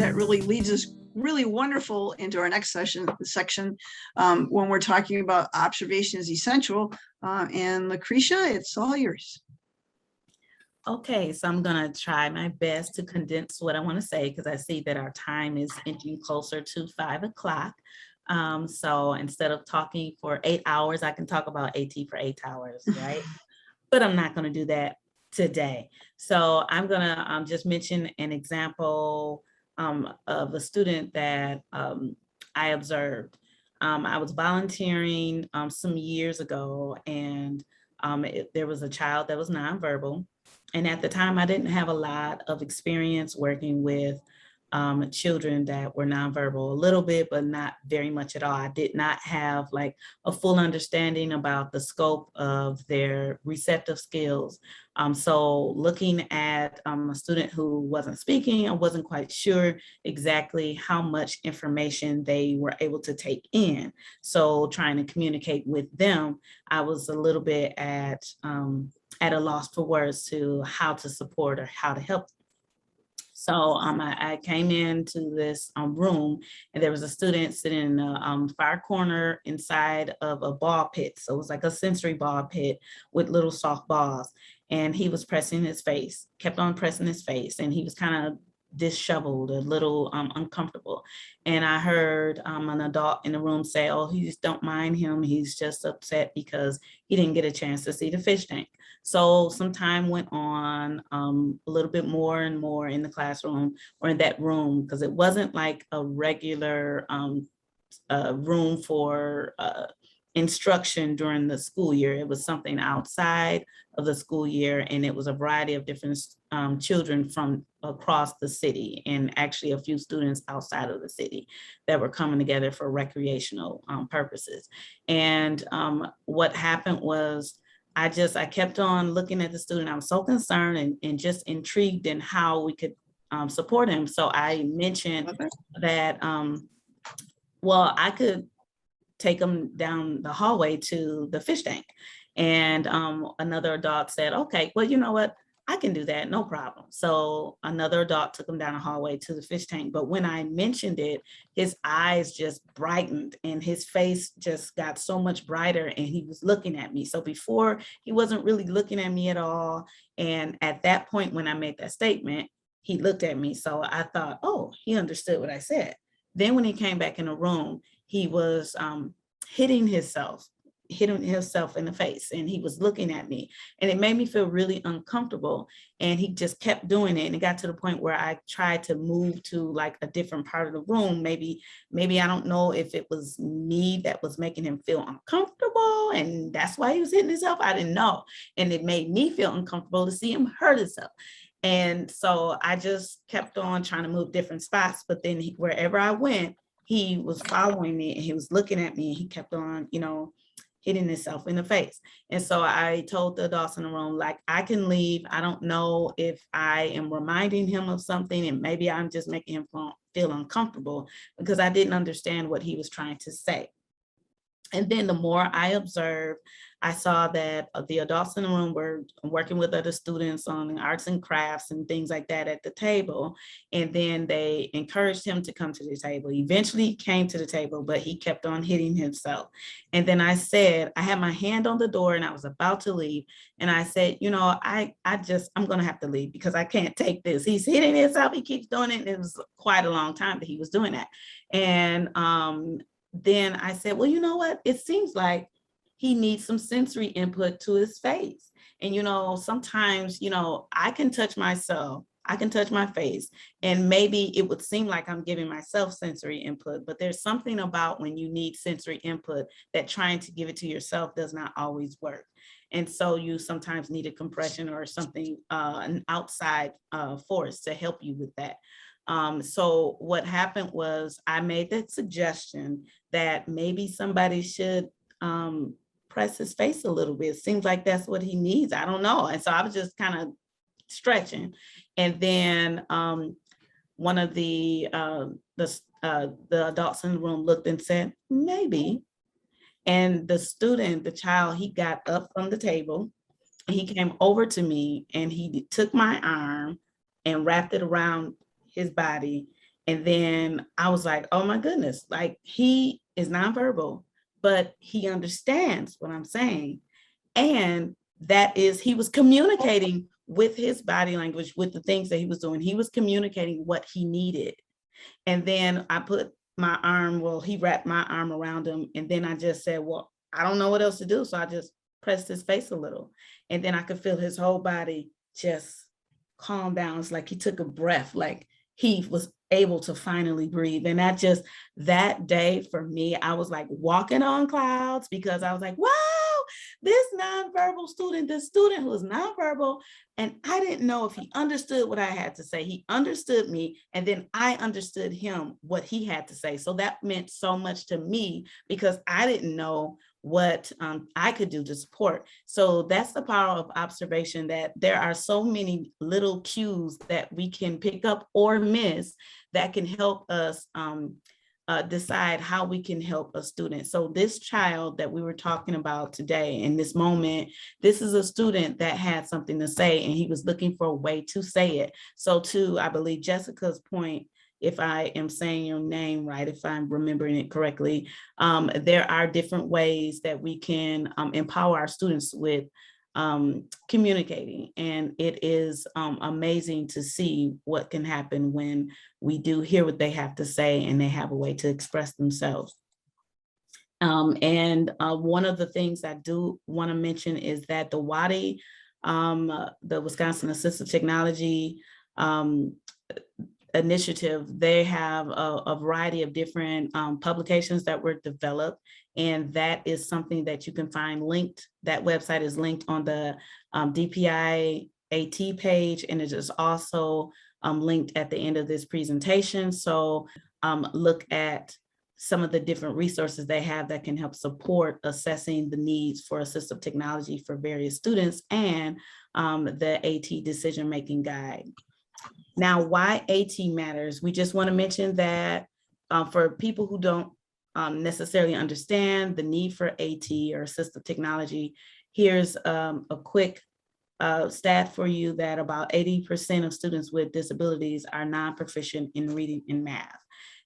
that really leads us really wonderful into our next section when we're talking about observation is essential. And Lucretia, it's all yours. Okay, so I'm going to try my best to condense what I want to say because I see that our time is inching closer to 5 o'clock. So instead of talking for 8 hours, I can talk about AT for 8 hours, right? But I'm not going to do that today. So I'm going to just mention an example of a student that I observed. I was volunteering some years ago, and there was a child that was nonverbal. And at the time, I didn't have a lot of experience working with children that were nonverbal, a little bit, but not very much at all. I did not have like a full understanding about the scope of their receptive skills. So looking at a student who wasn't speaking, I wasn't quite sure exactly how much information they were able to take in. So trying to communicate with them, I was a little bit at a loss for words to how to support or how to help. So I came into this room, and there was a student sitting in the far corner inside of a ball pit. So it was like a sensory ball pit with little soft balls. And he was pressing his face, kept on pressing his face. And he was kind of disheveled, a little uncomfortable. And I heard an adult in the room say, "Oh, he just don't mind him. He's just upset because he didn't get a chance to see the fish tank." So some time went on, a little bit more and more in the classroom or in that room, because it wasn't like a regular room for instruction during the school year. It was something outside of the school year, and it was a variety of different children from across the city, and actually a few students outside of the city that were coming together for recreational purposes. And what happened was, I kept on looking at the student. I was so concerned and just intrigued in how we could support him. So I mentioned that, well, I could take him down the hallway to the fish tank. And another adult said, "Okay, well, you know what? I can do that, no problem." So another adult took him down the hallway to the fish tank. But when I mentioned it, his eyes just brightened and his face just got so much brighter, and he was looking at me. So before, he wasn't really looking at me at all. And at that point, when I made that statement, he looked at me. So I thought, oh, he understood what I said. Then when he came back in the room, he was hitting himself in the face, and he was looking at me, and it made me feel really uncomfortable. And he just kept doing it, and it got to the point where I tried to move to like a different part of the room. Maybe I don't know if it was me that was making him feel uncomfortable, and that's why he was hitting himself. I didn't know, and it made me feel uncomfortable to see him hurt himself. And so I just kept on trying to move different spots, but then wherever I went, he was following me, and he was looking at me, and he kept on, hitting himself in the face. And so I told the adults in the room, like, I can leave. I don't know if I am reminding him of something, and maybe I'm just making him feel uncomfortable, because I didn't understand what he was trying to say. And then the more I observed, I saw that the adults in the room were working with other students on arts and crafts and things like that at the table. And then they encouraged him to come to the table. Eventually he came to the table, but he kept on hitting himself. And then I said, I had my hand on the door and I was about to leave. And I said, I'm going to have to leave because I can't take this. He's hitting himself. He keeps doing it. And it was quite a long time that he was doing that. And then I said, well, you know what? It seems like he needs some sensory input to his face. And, sometimes, I can touch myself, I can touch my face, and maybe it would seem like I'm giving myself sensory input, but there's something about when you need sensory input that trying to give it to yourself does not always work. And so you sometimes need a compression or something, an outside force to help you with that. So what happened was I made that suggestion that maybe somebody should press his face a little bit. Seems like that's what he needs. I don't know. And so I was just kind of stretching. And then one of the adults in the room looked and said, maybe. And the child, he got up from the table, and he came over to me, and he took my arm and wrapped it around his body And then I was like, oh my goodness, like he is nonverbal, but he understands what I'm saying. And that is, he was communicating with his body language, with the things that he was doing. He was communicating what he needed. And then I put my arm, well, he wrapped my arm around him. And then I just said, well, I don't know what else to do. So I just pressed his face a little. And then I could feel his whole body just calm down. It's like he took a breath, like he was able to finally breathe. And that day for me, I was like walking on clouds, because I was like, wow, this nonverbal student, this student who is nonverbal, and I didn't know if he understood what I had to say. He understood me, and then I understood him, what he had to say. So that meant so much to me, because I didn't know what I could do to support. So that's the power of observation, that there are so many little cues that we can pick up or miss that can help us decide how we can help a student. So this child that we were talking about today in this moment, this is a student that had something to say, and he was looking for a way to say it. So to, I believe, Jessica's point, if I am saying your name right, if I'm remembering it correctly, there are different ways that we can empower our students with communicating. And it is amazing to see what can happen when we do hear what they have to say and they have a way to express themselves. And one of the things I do want to mention is that the WADI, the Wisconsin Assistive Technology Initiative, they have a variety of different publications that were developed, and that is something that you can find linked. That website is linked on the DPI AT page, and it is also linked at the end of this presentation. So look at some of the different resources they have that can help support assessing the needs for assistive technology for various students, and the AT decision-making guide. Now, why AT matters, we just want to mention that for people who don't necessarily understand the need for AT or assistive technology, here's a quick stat for you, that about 80% of students with disabilities are non-proficient in reading and math.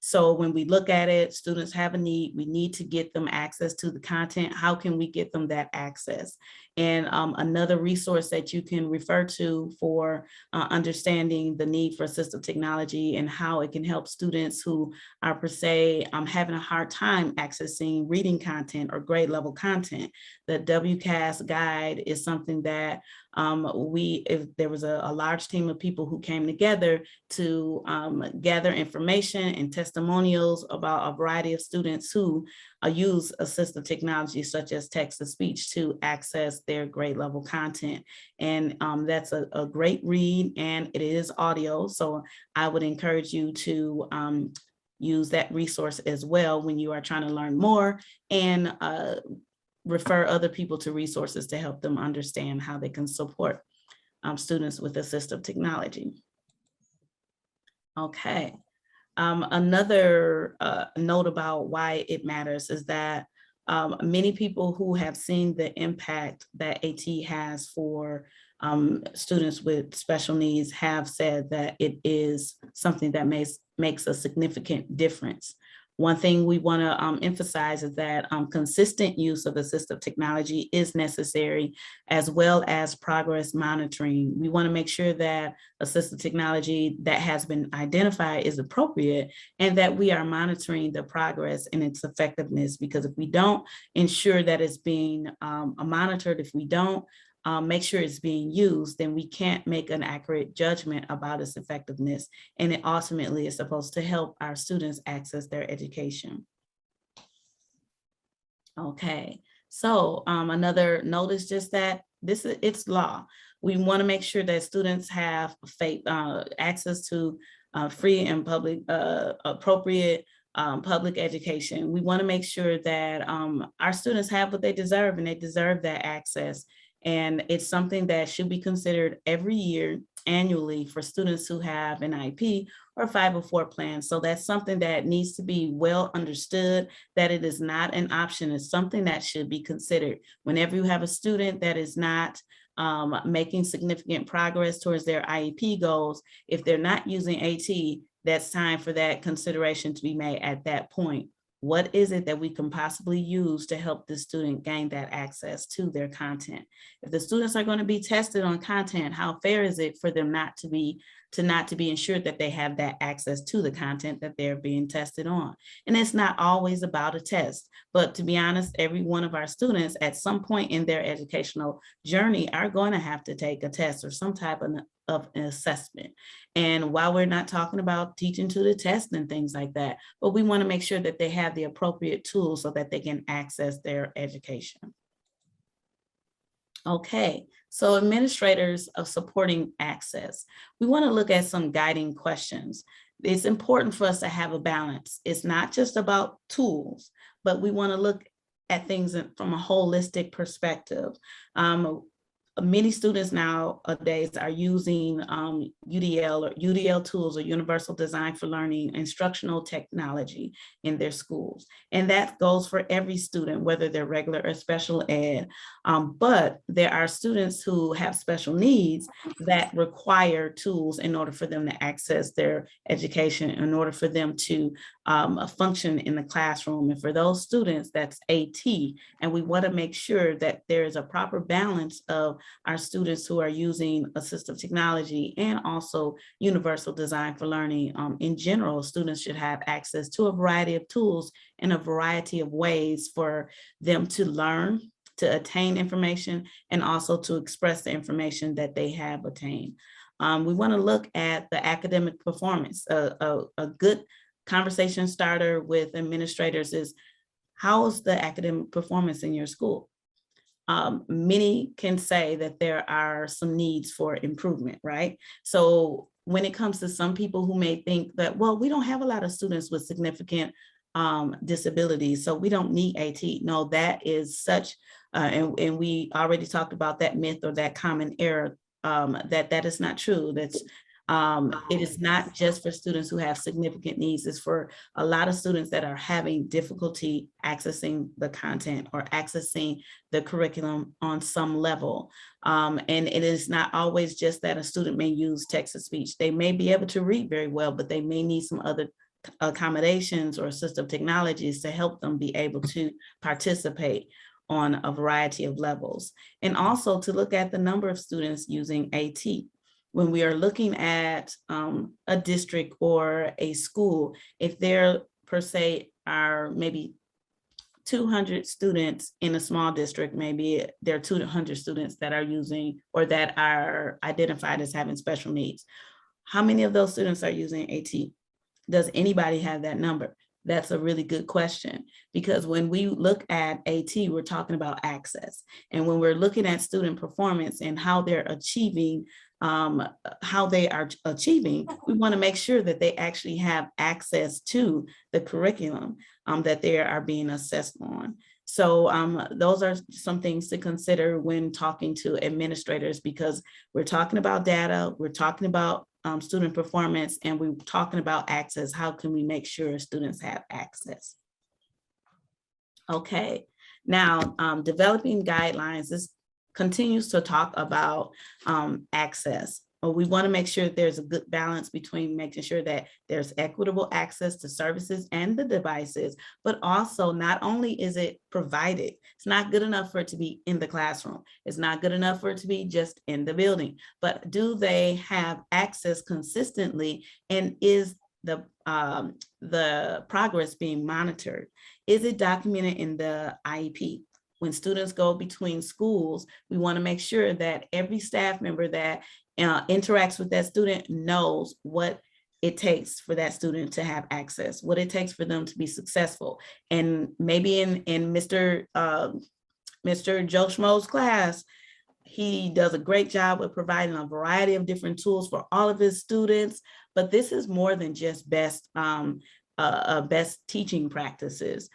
So when we look at it, students have a need, we need to get them access to the content. How can we get them that access? And another resource that you can refer to for understanding the need for assistive technology and how it can help students who are per se having a hard time accessing reading content or grade level content. The WCAS guide is something that if there was a large team of people who came together to gather information and testimonials about a variety of students who use assistive technology such as text-to-speech to access their grade level content. And that's a great read, and it is audio. So I would encourage you to use that resource as well when you are trying to learn more, and refer other people to resources to help them understand how they can support students with assistive technology. Okay. Another note about why it matters is that many people who have seen the impact that AT has for students with special needs have said that it is something that makes a significant difference. One thing we want to emphasize is that consistent use of assistive technology is necessary, as well as progress monitoring. We want to make sure that assistive technology that has been identified is appropriate, and that we are monitoring the progress and its effectiveness, because if we don't ensure that it's being monitored, if we don't make sure it's being used, then we can't make an accurate judgment about its effectiveness. And it ultimately is supposed to help our students access their education. Okay, so another note is just that it's law. We want to make sure that students have access to free and public, appropriate public education. We want to make sure that our students have what they deserve, and they deserve that access. And it's something that should be considered every year, annually, for students who have an IEP or 504 plan. So that's something that needs to be well understood, that it is not an option. It's something that should be considered. Whenever you have a student that is not making significant progress towards their IEP goals, if they're not using AT, that's time for that consideration to be made at that point. What is it that we can possibly use to help the student gain that access to their content? If the students are going to be tested on content, how fair is it for them not to be ensured that they have that access to the content that they're being tested on? And it's not always about a test, but to be honest, every one of our students at some point in their educational journey are going to have to take a test or some type of an assessment. And while we're not talking about teaching to the test and things like that, but we want to make sure that they have the appropriate tools so that they can access their education. Okay, so administrators of supporting access. We want to look at some guiding questions. It's important for us to have a balance. It's not just about tools, but we want to look at things from a holistic perspective. Many students nowadays are using UDL or UDL tools or Universal Design for Learning instructional technology in their schools. And that goes for every student, whether they're regular or special ed. But there are students who have special needs that require tools in order for them to access their education, in order for them to function in the classroom. And for those students, that's AT. And we want to make sure that there is a proper balance of our students who are using assistive technology and also universal design for learning. In general, students should have access to a variety of tools in a variety of ways for them to learn, to attain information, and also to express the information that they have attained. We want to look at the academic performance. A good conversation starter with administrators is, how is the academic performance in your school? Many can say that there are some needs for improvement, right? So when it comes to some people who may think that, well, we don't have a lot of students with significant disabilities, so we don't need AT. No, that is such, and we already talked about that myth or that common error, that is not true. It is not just for students who have significant needs. It's for a lot of students that are having difficulty accessing the content or accessing the curriculum on some level. And it is not always just that a student may use text-to-speech. They may be able to read very well, but they may need some other accommodations or assistive technologies to help them be able to participate on a variety of levels. And also to look at the number of students using AT. When we are looking at a district or a school, if there per se are maybe 200 students in a small district, maybe there are 200 students that are using or that are identified as having special needs. How many of those students are using AT? Does anybody have that number? That's a really good question, because when we look at AT, we're talking about access. And when we're looking at student performance and how they're achieving, we want to make sure that they actually have access to the curriculum that they are being assessed on. So those are some things to consider when talking to administrators, because we're talking about data, we're talking about student performance, and we're talking about access. How can we make sure students have access? Okay, now developing guidelines. This continues to talk about access. We want to make sure there's a good balance between making sure that there's equitable access to services and the devices, but also not only is it provided, it's not good enough for it to be in the classroom. It's not good enough for it to be just in the building, but do they have access consistently, and is the progress being monitored? Is it documented in the IEP? When students go between schools, we want to make sure that every staff member that interacts with that student knows what it takes for that student to have access, what it takes for them to be successful. And maybe in Mr. Joe Schmo's class, he does a great job with providing a variety of different tools for all of his students, but this is more than just best teaching practices.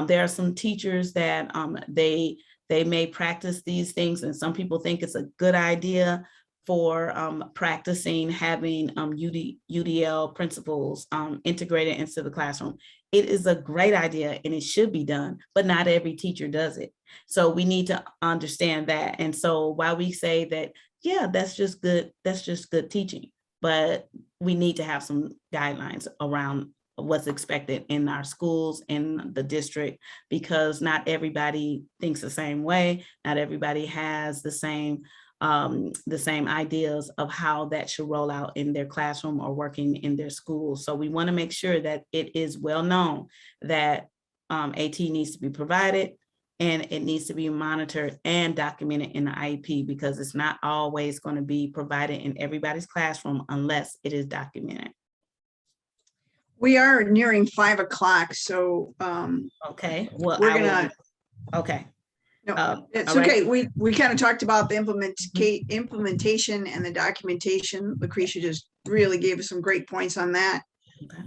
There are some teachers that they may practice these things, and some people think it's a good idea for practicing having UDL principles integrated into the classroom. It is a great idea and it should be done, but not every teacher does it. So we need to understand that. And so while we say that, yeah, that's just good teaching, but we need to have some guidelines around what's expected in our schools, in the district, because not everybody thinks the same way. Not everybody has the same ideas of how that should roll out in their classroom or working in their school. So we want to make sure that it is well known that AT needs to be provided, and it needs to be monitored and documented in the IEP, because it's not always going to be provided in everybody's classroom unless it is documented. We are nearing 5 o'clock, so Okay, well, we're gonna. Okay. No, it's all right. okay. We kind of talked about the implementation and the documentation. Lucretia just really gave us some great points on that. Okay.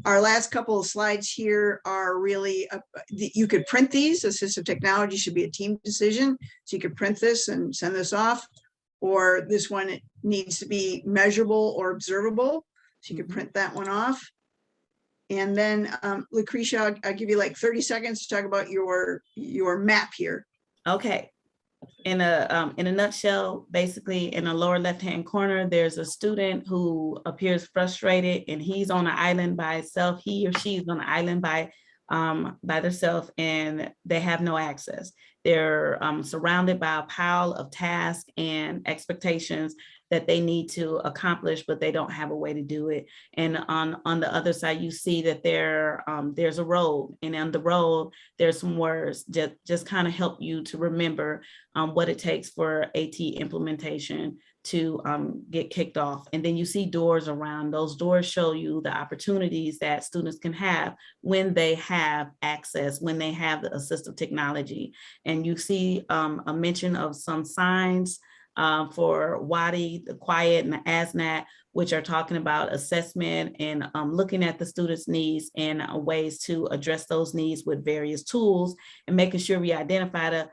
Our last couple of slides here are really, you could print these. Assistive technology should be a team decision. So you could print this and send this off, or this one needs to be measurable or observable. So you could print that one off. And then Lucretia, I'll give you like 30 seconds to talk about your map here. Okay. In a nutshell, basically in the lower left-hand corner, there's a student who appears frustrated, and he's on an island by himself. He or she is on an island by themselves, and they have no access. They're surrounded by a pile of tasks and expectations that they need to accomplish, but they don't have a way to do it. And on the other side, you see that there's a road, and on the road, there's some words that just kind of help you to remember what it takes for AT implementation to get kicked off. And then you see doors around. Those doors show you the opportunities that students can have when they have access, when they have the assistive technology. And you see a mention of some signs for WADI, the Quiet, and the ASNAT, which are talking about assessment and looking at the students' needs and ways to address those needs with various tools, and making sure we identify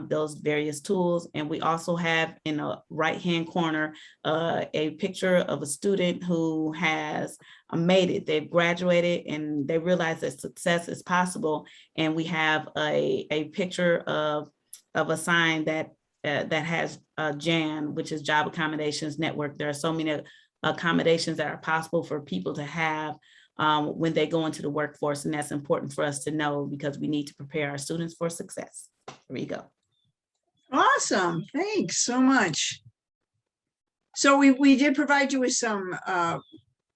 those various tools. And we also have in the right-hand corner a picture of a student who has made it. They've graduated and they realize that success is possible. And we have a picture of a sign that has JAN, which is Job Accommodations Network. There are so many accommodations that are possible for people to have when they go into the workforce. And that's important for us to know, because we need to prepare our students for success. There you go. Awesome. Thanks so much. So we did provide you with some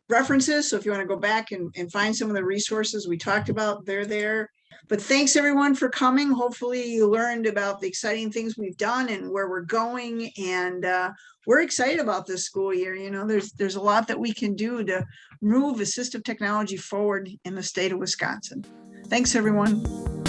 references. So if you want to go back and find some of the resources we talked about, they're there. But thanks everyone for coming. Hopefully you learned about the exciting things we've done and where we're going. And we're excited about this school year. You know, there's a lot that we can do to move assistive technology forward in the state of Wisconsin. Thanks everyone.